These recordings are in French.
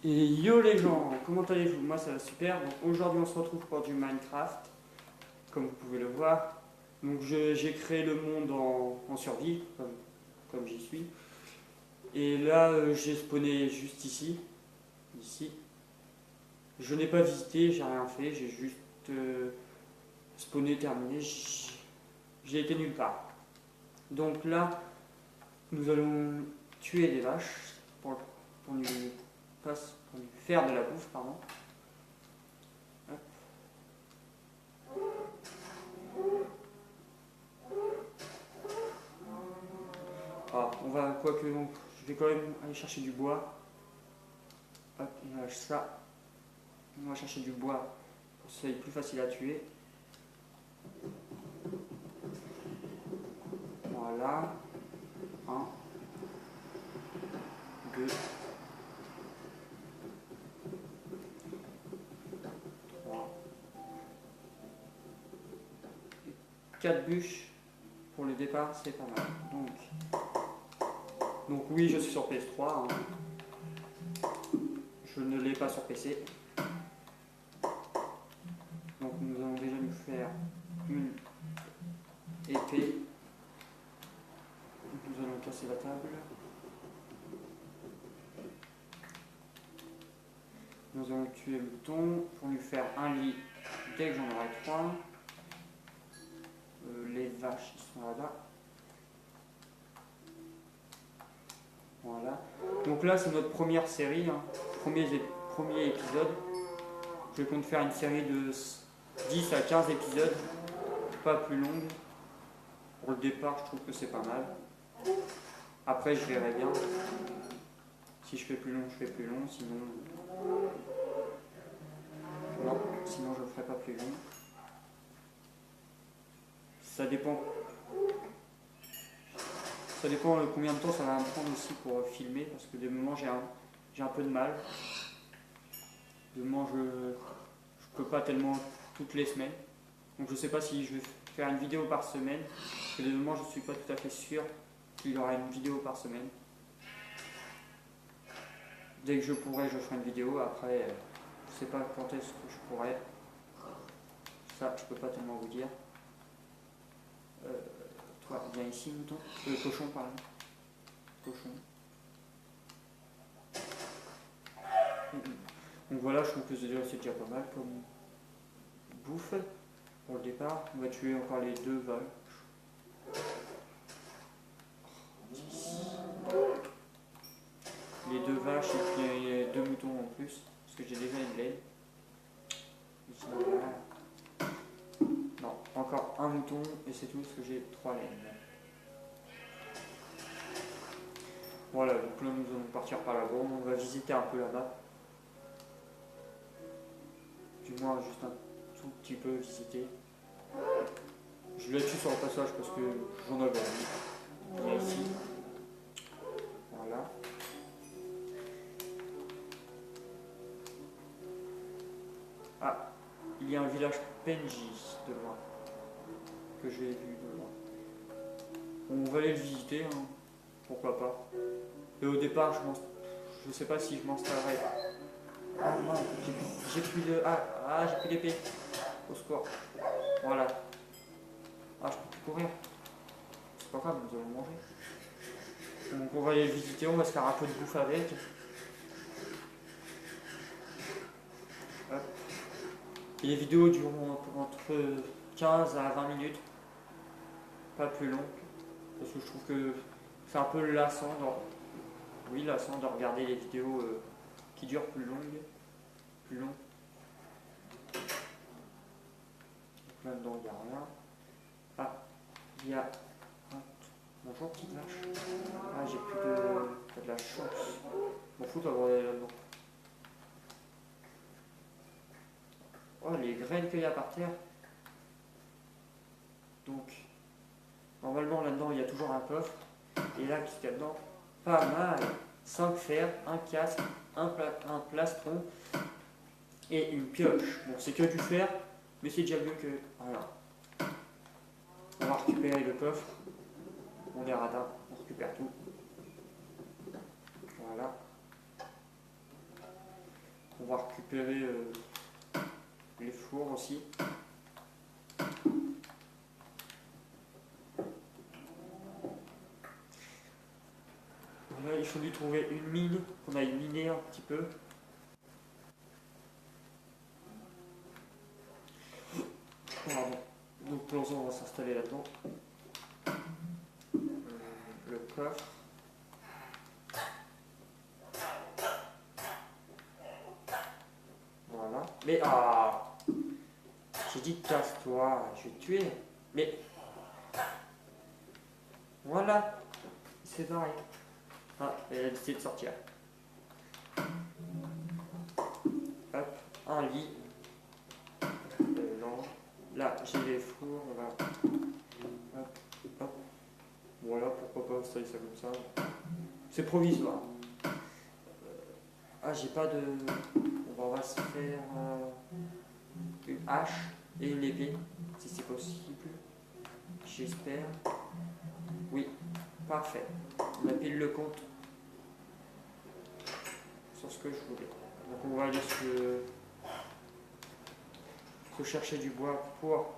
Et yo les gens, comment allez-vous? Moi ça va super. Donc aujourd'hui on se retrouve pour du Minecraft, comme vous pouvez le voir. Donc j'ai créé le monde en survie, comme j'y suis. Et là j'ai spawné juste ici. Je n'ai pas visité, j'ai rien fait, j'ai juste spawné, terminé. J'ai été nulle part. Donc là, nous allons tuer des vaches pour nous, pour nous faire de la bouffe, pardon. Hop. Ah, je vais quand même aller chercher du bois. Hop, on lâche ça. On va chercher du bois pour que ce soit plus facile à tuer. Voilà. 1, 2, 3, 4 bûches pour le départ, c'est pas mal. Donc oui, je suis sur PS3. Hein. Je ne l'ai pas sur PC. Donc nous allons déjà nous faire une épée. Nous allons casser la table. Nous allons tuer le mouton pour lui faire un lit dès que j'en aurai 3. Les vaches sont là-bas. Voilà. Donc là c'est notre première série, hein. Premier épisode. Je compte faire une série de 10 à 15 épisodes, pas plus longue. Pour le départ je trouve que c'est pas mal. Après je verrai bien. Si je fais plus long, je fais plus long, sinon je ne ferai pas plus long. Ça dépend combien de temps ça va me prendre aussi pour filmer, parce que de moment j'ai un peu de mal. De moment je peux pas tellement toutes les semaines. Donc je sais pas si je vais faire une vidéo par semaine, parce que de moment je suis pas tout à fait sûr qu'il y aura une vidéo par semaine. Dès que je pourrai, je ferai une vidéo. Après, je sais pas quand est-ce que je pourrai. Ça, je peux pas tellement vous dire. Toi, viens ici, mouton. Cochon, pardon. Cochon. Donc voilà, je trouve que c'est déjà pas mal comme bouffe pour le départ. On va tuer encore les 2 vaches. Les 2 vaches et puis 2 moutons en plus, parce que j'ai déjà une laine. Non, encore un mouton et c'est tout, parce que j'ai 3 laines. Voilà, donc là nous allons partir par là-bas, on va visiter un peu la map. Du moins juste un tout petit peu visiter. Je la tue sur le passage parce que j'en avais envie. Il y a ici. Voilà. Ah, il y a un village Penji de loin. Que j'ai vu de loin. On va aller le visiter, hein. Pourquoi pas. Et au départ, je sais pas si je m'en serais. Ah non, j'ai plus de. J'ai plus d'épée. Au secours. Voilà. Ah, je peux plus courir. C'est pas grave, nous allons manger. Donc on va aller le visiter, on va se faire un peu de bouffe avec. Hop. Et les vidéos dureront entre 15 à 20 minutes. Pas plus long. Parce que je trouve que c'est un peu lassant. Lassant de regarder les vidéos qui durent plus long. Donc là-dedans, il n'y a rien. Ah, il y a un... Bonjour, petite vache. Ah, j'ai plus de... T'as de la chance. M'en fous d'avoir là-dedans. Oh, les graines qu'il y a par terre. Donc, normalement, là-dedans, il y a toujours un coffre. Et là, qu'est-ce qu'il y a dedans? Pas mal. 5 fers, un casque, un plastron et une pioche. Bon, c'est que du fer, mais c'est déjà mieux que... Voilà. On va récupérer le coffre. On est radin, on récupère tout. Voilà. On va récupérer les fours aussi. Là, il faut lui trouver une mine, qu'on aille miner un petit peu. Pardon. Donc pour l'instant, on va s'installer là-dedans. Le coffre. Voilà. Mais j'ai dit casse-toi, je vais te tuer. Mais voilà, il s'est barré. Ah, elle a décidé de sortir. Hop, un lit. Non. Là, j'ai les fours. Là. Hop, hop. Voilà, pourquoi pas installer ça comme ça. C'est provisoire. J'ai pas de. On va se faire une hache et une épée, si c'est possible. J'espère. Oui, parfait. On a pile le compte sur ce que je voulais. Donc on va aller se chercher du bois pour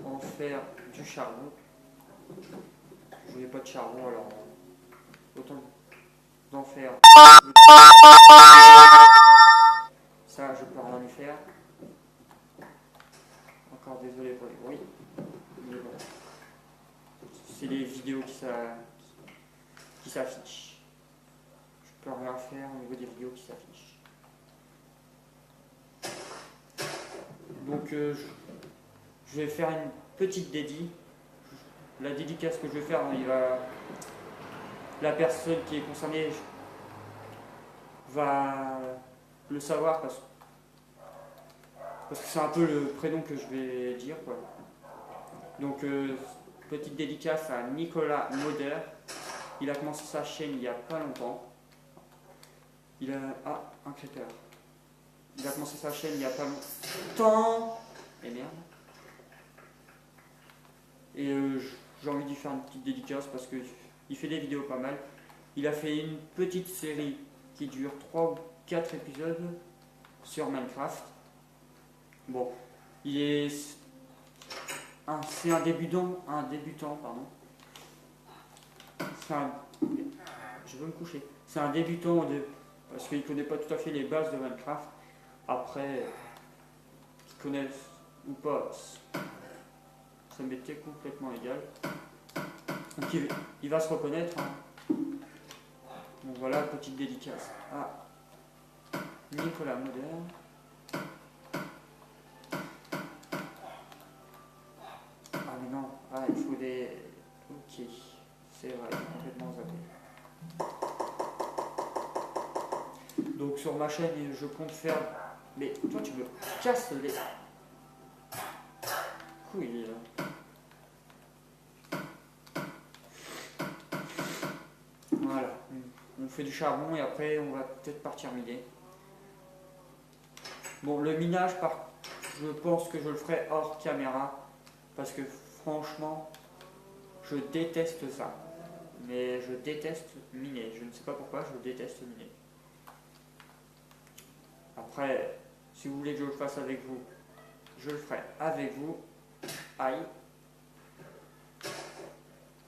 en faire du charbon. Je voulais pas de charbon, alors autant d'en faire. Ça, je peux rien y faire. Encore désolé pour les bruits. Mais bon. C'est les vidéos qui s'affichent. Je peux rien faire au niveau des vidéos qui s'affichent. Donc je vais faire une petite dédie. La dédicace que je vais faire, la personne qui est concernée va le savoir parce que c'est un peu le prénom que je vais dire, quoi. Donc petite dédicace à Nicolas Moder. Il a commencé sa chaîne il n'y a pas longtemps. Il a un creeper. Il a commencé sa chaîne il n'y a pas longtemps. Et merde. Et j'ai envie d'y faire une petite dédicace parce que il fait des vidéos pas mal. Il a fait une petite série qui dure 3 ou 4 épisodes sur Minecraft. Bon, c'est un débutant, pardon. Je veux me coucher. C'est un débutant parce qu'il ne connaît pas tout à fait les bases de Minecraft. Après, qu'il connaisse ou pas, ça m'était complètement égal. Donc il va se reconnaître. Hein. Donc voilà, petite dédicace à Nicolas Moderne. Ah mais non, il faut des... Ok, c'est vrai, complètement zappé. Donc sur ma chaîne, je compte faire... Mais toi tu me casses les... couilles là. Voilà, on fait du charbon et après on va peut-être partir miner. Bon, le minage, je pense que je le ferai hors caméra parce que franchement, je déteste ça. Mais je déteste miner. Je ne sais pas pourquoi, je déteste miner. Après, si vous voulez que je le fasse avec vous, je le ferai avec vous. Aïe.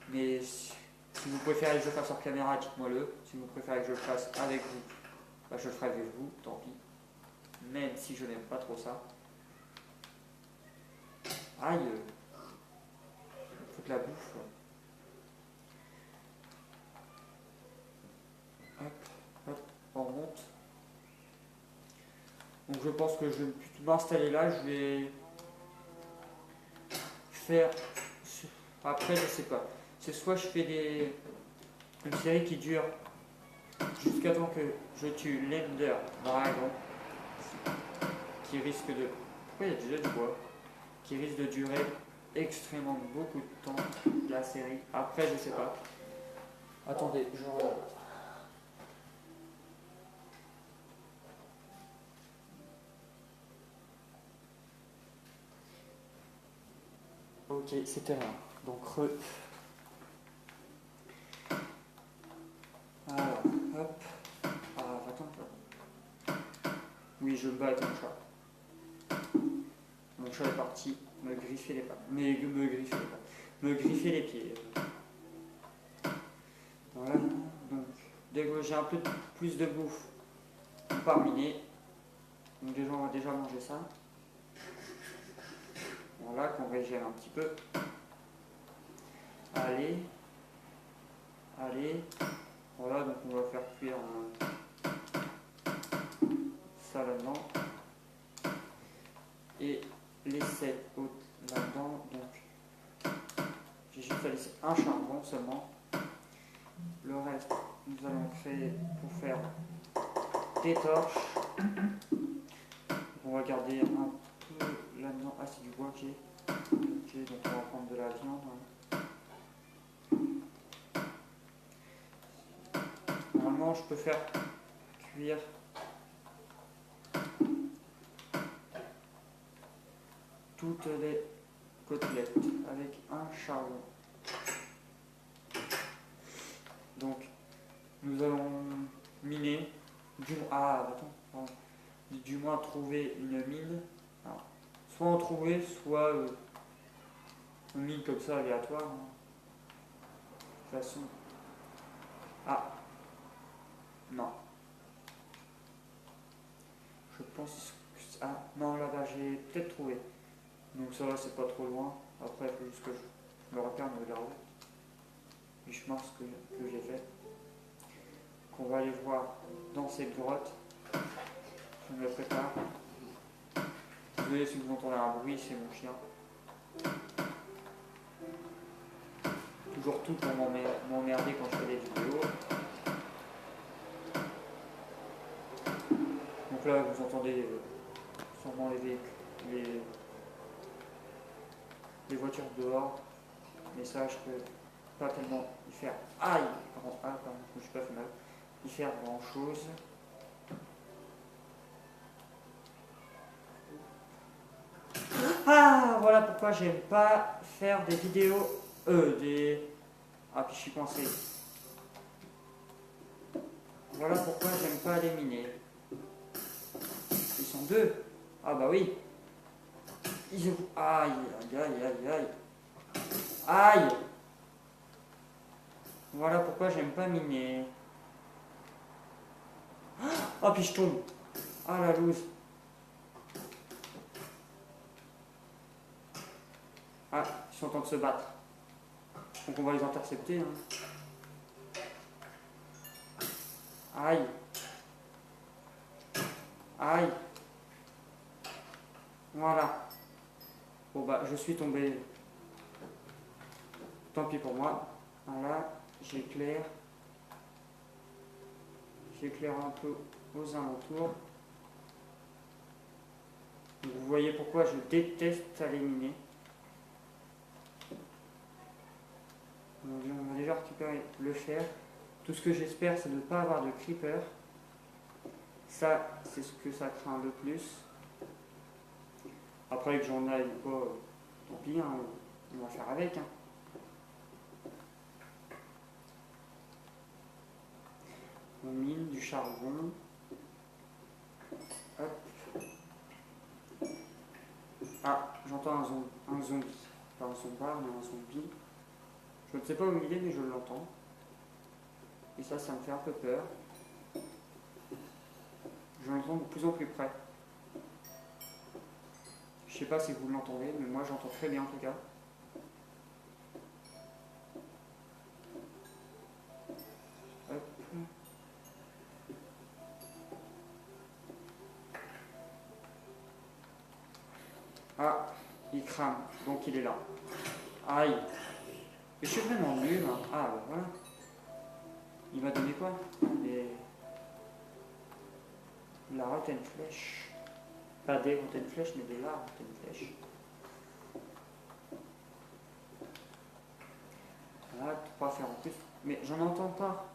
Mais si vous préférez que je le fasse hors caméra, dites-moi-le. Si vous préférez que je le fasse avec vous, bah je le ferai avec vous, tant pis. Même si je n'aime pas trop ça. Aïe. Il faut de la bouffe. Hop, hop, on remonte. Donc je pense que je vais m'installer là. Je vais faire... Après, je sais pas. C'est soit je fais une série qui dure jusqu'à temps que je tue l'Ender Dragon, qui risque de... Pourquoi il y a déjà du bois? Qui risque de durer extrêmement beaucoup de temps, la série. Après, je sais pas. Attendez, je regarde. Ok, c'était là. Donc, alors, hop. Alors, attends. je me bats avec mon chat. Mon chat est parti me griffer les pattes. Me griffer les pattes. Me griffer les pieds. Voilà. Donc, dès que j'ai un peu plus de bouffe, on part miner. Donc déjà, on va déjà manger ça. Voilà, qu'on régèle un petit peu. Allez. Allez. Voilà, donc on va faire cuire ça là-dedans. Et les 7 autres là-dedans. Donc, j'ai juste à laisser un charbon seulement. Le reste, nous allons créer pour faire des torches. On va garder un peu là-dedans. Ah, c'est du bois que j'ai. Ok, donc on va prendre de la viande. Normalement, je peux faire cuire toutes les côtelettes avec un charbon. Donc, nous allons miner. Du moins trouver une mine. Alors, soit en trouver, soit une mine comme ça aléatoire. De toute façon. Ah, non. Je pense que. Ah, non, là-bas, j'ai peut-être trouvé. Donc, ça va, c'est pas trop loin. Après, il faut juste que je me repère, me regarder. Du chemin que j'ai fait. Qu'on va aller voir dans cette grotte. Je me prépare. Désolé si vous entendez un bruit, c'est mon chien. Toujours tout pour m'emmerder quand je fais des vidéos. Donc là, vous entendez sûrement les voitures dehors. Mais sache que pas tellement y faire aïe. Pardon, je me suis pas fait mal. Y faire grand chose. Ah, voilà pourquoi j'aime pas faire des vidéos. Ah, puis je suis coincé. Voilà pourquoi j'aime pas les miner. Ils sont deux. Ah, bah oui. Aïe, aïe, aïe, aïe, aïe. Aïe. Voilà pourquoi j'aime pas miner. Ah, puis je tombe. Ah, la loose. Ah, ils sont en train de se battre. Donc on va les intercepter. Hein. Aïe. Aïe. Voilà. Bon bah je suis tombé. Tant pis pour moi. Voilà, j'éclaire. J'éclaire un peu aux alentours. Vous voyez pourquoi je déteste aller miner. Donc, on va déjà récupérer le fer. Tout ce que j'espère, c'est de ne pas avoir de creeper. Ça, c'est ce que ça craint le plus. Après que j'en aille ou pas, tant pis, hein, on va faire avec. Hein. On mine du charbon. Hop. Ah, j'entends un zombie. Pas un zombard, mais un zombie. Je ne sais pas où il est, mais je l'entends. Et ça me fait un peu peur. Je l'entends de plus en plus près. Je sais pas si vous l'entendez, mais moi j'entends très bien en tout cas. Hop. Ah, il crame, donc il est là. Aïe. Mais je suis vraiment nul. Hein. Ah, bah voilà. Il m'a donné quoi? La rotten flèche. Pas des rotten flèches, mais de la rotten flèche. Voilà, 3 faire en plus. Mais j'en entends pas.